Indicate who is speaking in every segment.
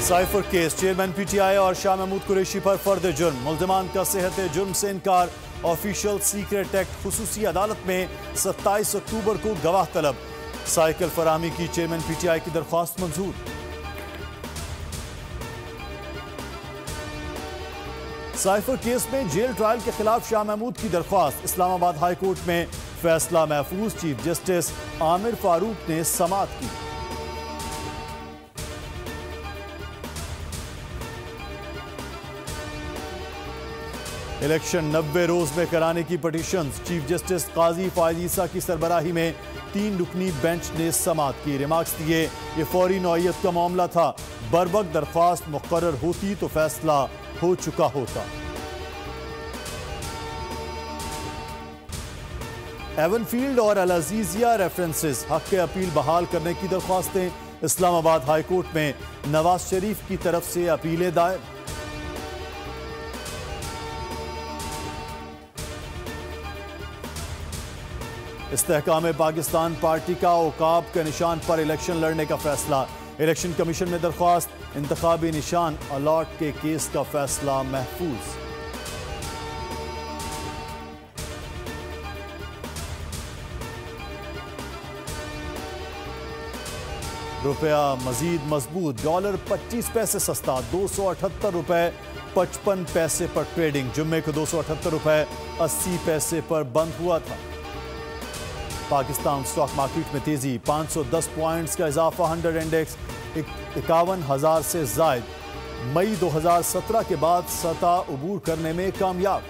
Speaker 1: Cipher case, chairman PTI और शाह महमूद कुरैशी पर फर्द जुर्म, मुल्जिमान का सेहत जुर्म से इनकार। ऑफिशियल सीक्रेट एक्ट खुसूसी अदालत में 27 अक्टूबर को गवाह तलब। साइकिल फराहमी की चेयरमैन पीटीआई की दरख्वास्त मंजूर। साइफर केस में जेल ट्रायल के खिलाफ शाह महमूद की दरख्वास्त। इस्लामाबाद हाई कोर्ट में फैसला महफूज। चीफ जस्टिस आमिर फारूक ने समाअत की। इलेक्शन 90 रोज में कराने की पटिशन। चीफ जस्टिस काजी फायद ईसा की सरबराही में 3 रुकनी बेंच ने समाअत की। रिमार्क्स दिए, ये फौरी नौयत का मामला था, बरवक्त दरख्वास्त मुकर्रर होती तो फैसला हो चुका होता। एवनफील्ड और अल अजीजिया रेफरेंसेस, हक के अपील बहाल करने की दरख्वास्तें। इस्लामाबाद हाई कोर्ट में नवाज शरीफ की तरफ से अपीलें दायर। इस्तेहकाम पाकिस्तान पार्टी का औकाब के निशान पर इलेक्शन लड़ने का फैसला। इलेक्शन कमीशन में दरख्वास्त, इंतखाबी निशान अलॉट के केस का फैसला महफूज। रुपया मजीद मजबूत, डॉलर 25 पैसे सस्ता, 278 रुपए 55 पैसे पर ट्रेडिंग। जुम्मे को 278 रुपए 80 पैसे पर बंद हुआ था। पाकिस्तान स्टॉक मार्केट में तेजी, 510 पॉइंट्स का इजाफा। 100 इंडेक्स 51,000 से जायद। मई 2017 के बाद सतह उबूर करने में कामयाब।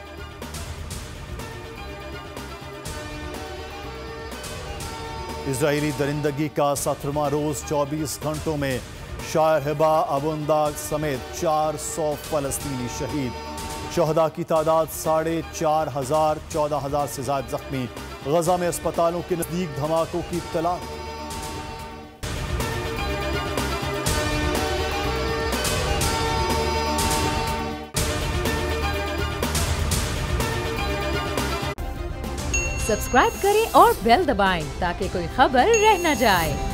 Speaker 1: इजरायली दरिंदगी का 17वां रोज, 24 घंटों में शायर हिबा अबुंदाग समेत 400 फलस्तीनी शहीद। शहदा की तादाद 4,500, 14,000 से ज्यादा जख्मी। गजा में अस्पतालों के नजदीक धमाकों की इत्तला।
Speaker 2: सब्सक्राइब करें और बेल दबाएं ताकि कोई खबर रह न जाए।